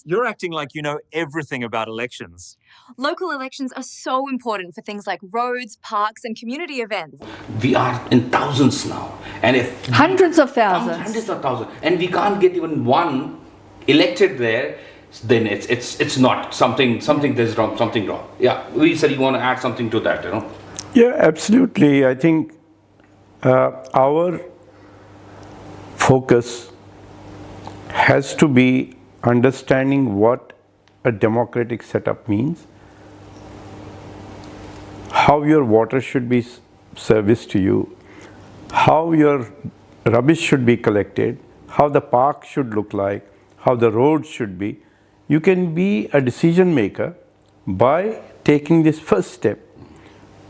You're acting like you know everything about elections. Local elections are so important for things like roads, parks, and community events. We are in thousands now, and if Hundreds of thousands. hundreds of thousands, and we can't get even one elected there, then it's not something there's wrong, something wrong. Yeah, we said you want to add something to that, Yeah, absolutely. I think our focus has to be understanding what a democratic setup means, how your water should be serviced to you, how your rubbish should be collected, how the park should look like, how the roads should be. You can be a decision maker by taking this first step.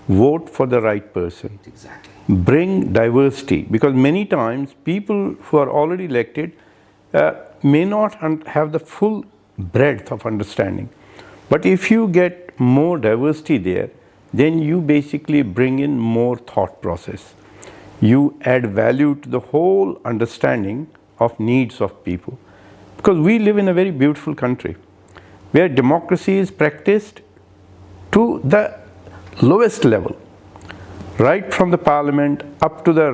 Vote for the right person. Exactly. Bring diversity, because many times people who are already elected may not have the full breadth of understanding. But if you get more diversity there, then you basically bring in more thought process. You add value to the whole understanding of needs of people. Because we live in a very beautiful country where democracy is practiced to the lowest level, right from the parliament up to the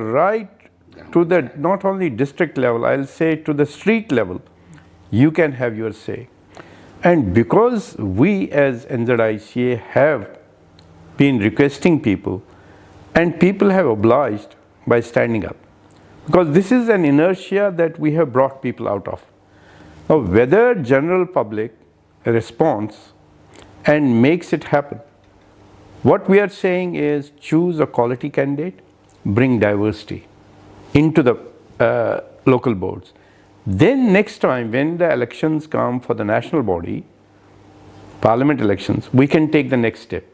not only district level, I'll say to the street level, you can have your say. And because we as NZICA have been requesting people, and people have obliged by standing up, because this is an inertia that we have brought people out of. Now, whether general public responds and makes it happen, what we are saying is choose a quality candidate, bring diversity into the local boards. Then next time when the elections come for the national body, parliament elections, we can take the next step.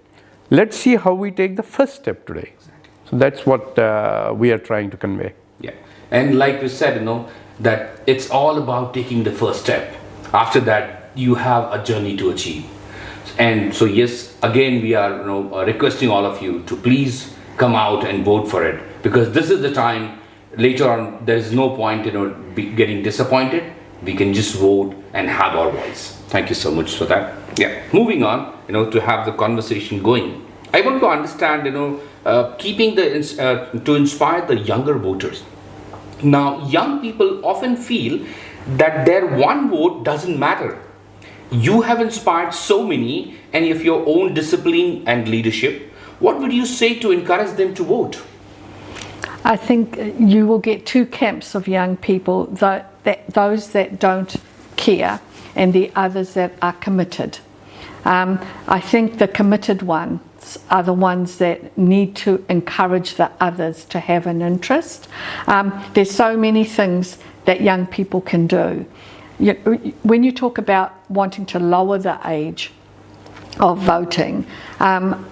Let's see how we take the first step today. So that's what we are trying to convey. Yeah, and like you said, that it's all about taking the first step. After that, you have a journey to achieve. And so yes, again we are requesting all of you to please come out and vote for it, because this is the time. Later on, there is no point getting disappointed. We can just vote and have our voice. Thank you so much for that. Yeah, moving on, to have the conversation going, I want to understand, keeping to inspire the younger voters. Now, young people often feel that their one vote doesn't matter. You have inspired so many, and if your own discipline and leadership, what would you say to encourage them to vote? I think you will get two camps of young people, those that don't care and the others that are committed. I think the committed ones are the ones that need to encourage the others to have an interest. There's so many things that young people can do. When you talk about wanting to lower the age of voting,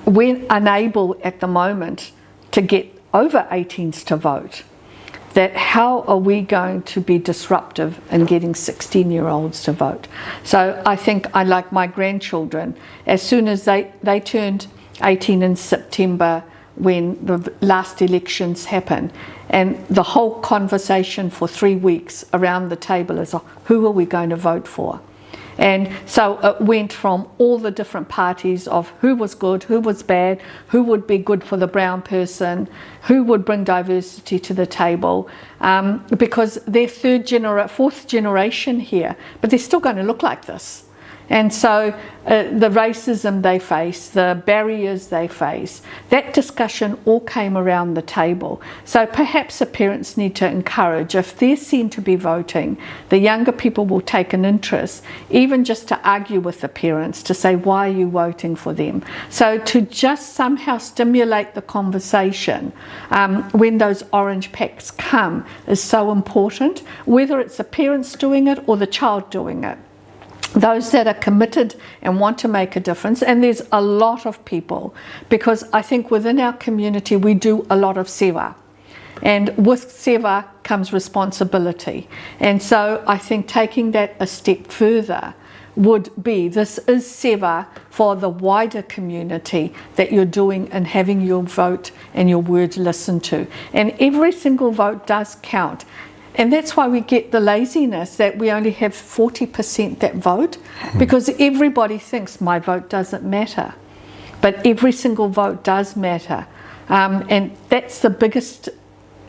we're unable at the moment to get over 18s to vote. That how are we going to be disruptive in getting 16-year-olds to vote? So I think I like my grandchildren, as soon as they turned 18 in September when the last elections happened, and the whole conversation for 3 weeks around the table is who are we going to vote for? And so it went from all the different parties of who was good, who was bad, who would be good for the brown person, who would bring diversity to the table, because they're fourth generation here, but they're still going to look like this. And so the racism they face, the barriers they face, that discussion all came around the table. So perhaps the parents need to encourage, if they're seen to be voting, the younger people will take an interest, even just to argue with the parents, to say, why are you voting for them? So to just somehow stimulate the conversation when those orange packs come is so important, whether it's the parents doing it or the child doing it. Those that are committed and want to make a difference, and there's a lot of people, because I think within our community we do a lot of seva, and with seva comes responsibility, and so I think taking that a step further would be, this is seva for the wider community that you're doing and having your vote and your word listened to, and every single vote does count. And that's why we get the laziness that we only have 40% that vote, because everybody thinks my vote doesn't matter. But every single vote does matter. And that's the biggest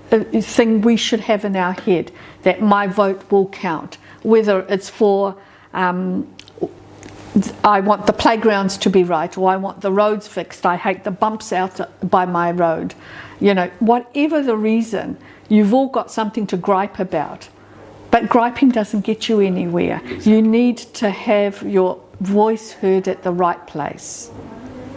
thing we should have in our head, that my vote will count. Whether it's for, I want the playgrounds to be right, or I want the roads fixed, I hate the bumps out by my road. You know, whatever the reason, you've all got something to gripe about. But griping doesn't get you anywhere. You need to have your voice heard at the right place.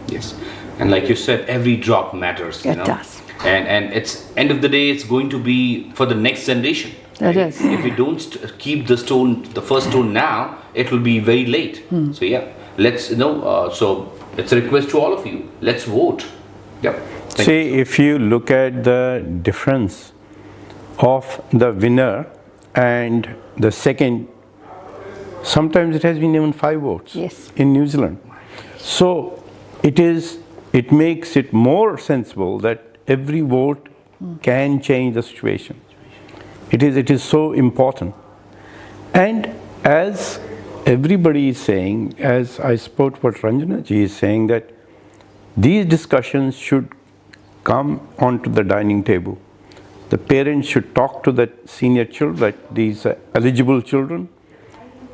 Yes, and like you said, every drop matters. It does. And it's end of the day, it's going to be for the next generation. It is. If we don't keep the first stone now, it will be very late. So yeah, let's so it's a request to all of you. Let's vote. Yep. See, if you look at the difference of the winner and the second, sometimes it has been even 5 votes. Yes. In New Zealand. So it makes it more sensible that every vote can change the situation. It is so important. And as everybody is saying, as I spoke what Ranjana ji is saying, that these discussions should come onto the dining table. The parents should talk to the senior children, these eligible children,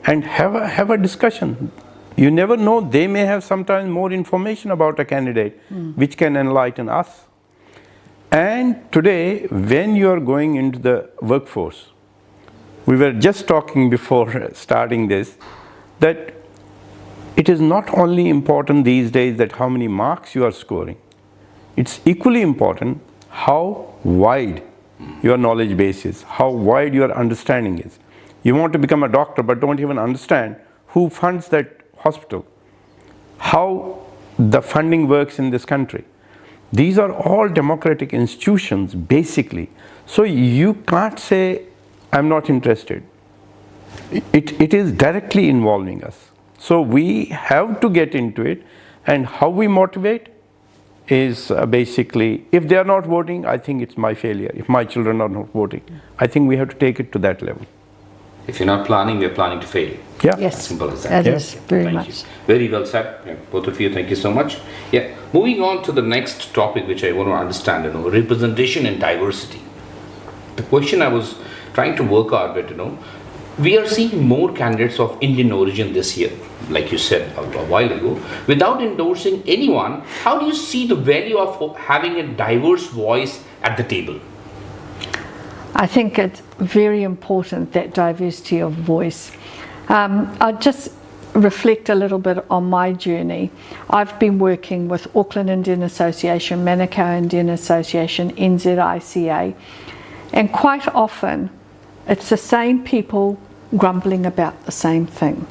and have a discussion. You never know, they may have sometimes more information about a candidate which can enlighten us. And today, when you are going into the workforce, we were just talking before starting this, that it is not only important these days that how many marks you are scoring. It's equally important how wide your knowledge base is, how wide your understanding is. You want to become a doctor but don't even understand who funds that hospital, how the funding works in this country. These are all democratic institutions, basically. So you can't say, I'm not interested. It is directly involving us. So we have to get into it, and how we motivate is basically, if they are not voting, I think it's my failure. If my children are not voting, I think we have to take it to that level. If you're not planning, we're planning to fail. Yeah. Yes. As simple as that. It is, very Thank much. you. Very well said. Yeah, both of you, thank you so much. Yeah. Moving on to the next topic, which I want to understand, representation and diversity. The question I was trying to work out with, we are seeing more candidates of Indian origin this year, like you said a while ago. Without endorsing anyone, how do you see the value of having a diverse voice at the table? I think it's very important, that diversity of voice. I'll just reflect a little bit on my journey. I've been working with Auckland Indian Association, Manukau Indian Association, NZICA, and quite often it's the same people grumbling about the same thing.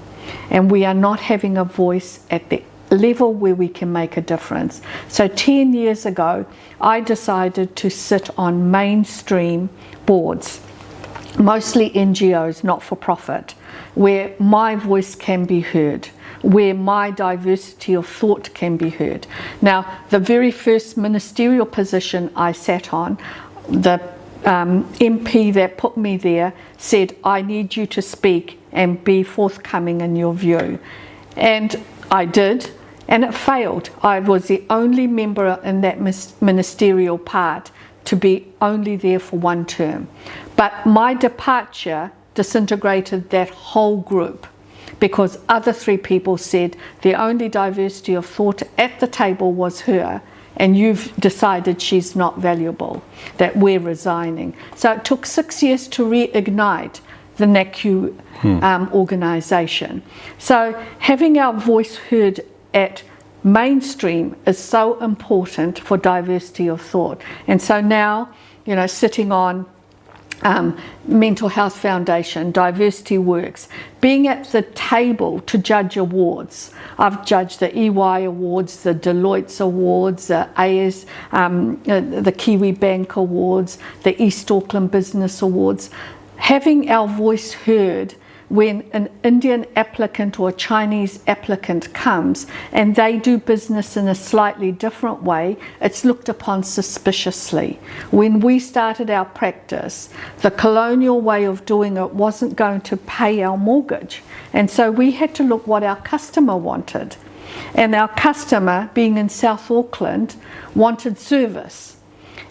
And we are not having a voice at the level where we can make a difference. So 10 years ago, I decided to sit on mainstream boards, mostly NGOs, not for profit, where my voice can be heard, where my diversity of thought can be heard. Now, the very first ministerial position I sat on, the MP that put me there said, I need you to speak and be forthcoming in your view. And I did, and it failed. I was the only member in that ministerial part to be only there for 1 term. But my departure disintegrated that whole group, because other 3 people said the only diversity of thought at the table was her, and you've decided she's not valuable, that we're resigning. So it took 6 years to reignite the NACU organisation. So having our voice heard at mainstream is so important for diversity of thought. And so now, sitting on Mental Health Foundation, Diversity Works, being at the table to judge awards. I've judged the EY Awards, the Deloitte's Awards, the AS, the Kiwi Bank Awards, the East Auckland Business Awards. Having our voice heard when an Indian applicant or a Chinese applicant comes and they do business in a slightly different way, it's looked upon suspiciously. When we started our practice, the colonial way of doing it wasn't going to pay our mortgage. And so we had to look what our customer wanted. And our customer, being in South Auckland, wanted service.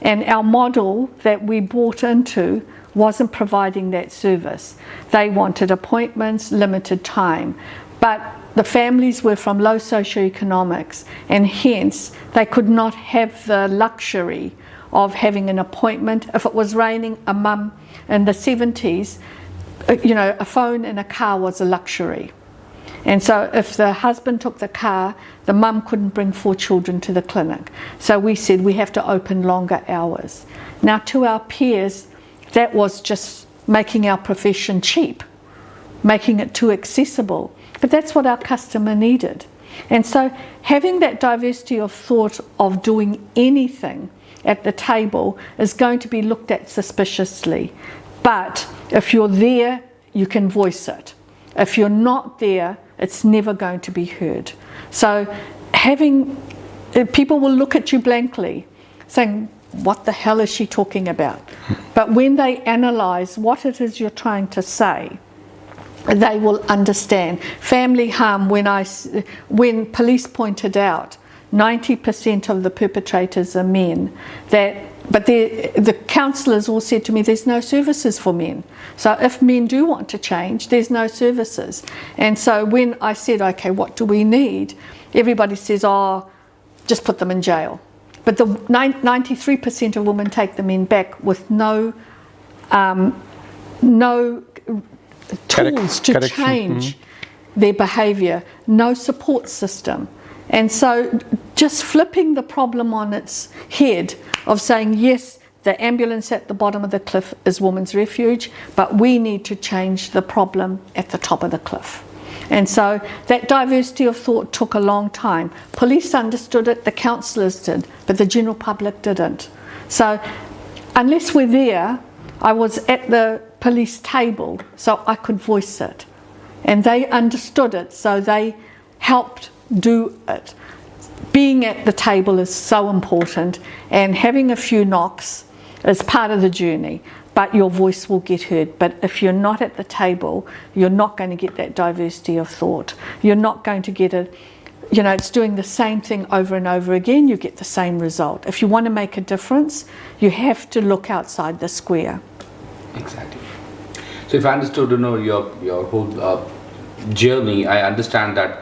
And our model that we bought into wasn't providing that service. They wanted appointments, limited time. But the families were from low socioeconomics, and hence they could not have the luxury of having an appointment. If it was raining, a mum in the 70s, you know, a phone and a car was a luxury. And so if the husband took the car, the mum couldn't bring 4 children to the clinic. So we said we have to open longer hours. Now, to our peers, that was just making our profession cheap, making it too accessible. But that's what our customer needed. And so having that diversity of thought of doing anything at the table is going to be looked at suspiciously. But if you're there, you can voice it. If you're not there, it's never going to be heard. So people will look at you blankly, saying, what the hell is she talking about? But when they analyse what it is you're trying to say, they will understand. Family harm, when police pointed out 90% of the perpetrators are men, but the counsellors all said to me, there's no services for men. So if men do want to change, there's no services. And so when I said, okay, what do we need? Everybody says, oh, just put them in jail. But the 93% of women take the men back with no tools to change their behaviour, no support system. And so just flipping the problem on its head of saying, yes, the ambulance at the bottom of the cliff is women's refuge, but we need to change the problem at the top of the cliff. And so that diversity of thought took a long time. Police understood it, the counsellors did, but the general public didn't. So unless we're there, I was at the police table so I could voice it. And they understood it, so they helped do it. Being at the table is so important, and having a few knocks is part of the journey, but your voice will get heard. But if you're not at the table, you're not going to get that diversity of thought. You're not going to get it, you know, it's doing the same thing over and over again, you get the same result. If you want to make a difference, you have to look outside the square. Exactly. So if I understood, you know, your whole journey, I understand that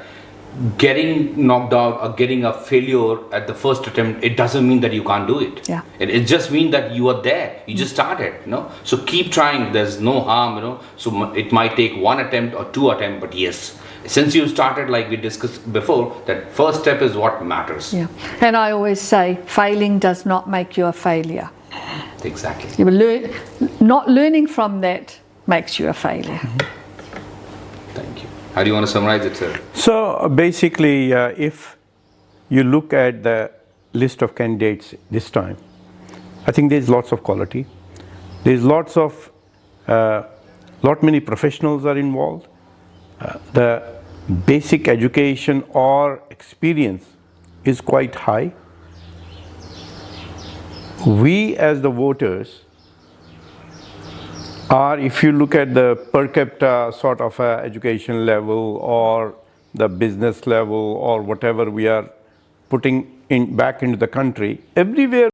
getting knocked out or getting a failure at the first attempt, it doesn't mean that you can't do it. Yeah. It just means that you are there. You just started, you know. So keep trying. There's no harm, you know. So it might take 1 attempt or 2 attempts, but yes, since you started, like we discussed before, that first step is what matters. Yeah. And I always say, failing does not make you a failure. Exactly. Not learning from that makes you a failure. Thank you. How do you want to summarize it, sir? So basically, if you look at the list of candidates this time, I think there's lots of quality. There's lots of, many professionals are involved. The basic education or experience is quite high. We as the voters are, if you look at the per capita sort of education level or the business level or whatever we are putting in back into the country, everywhere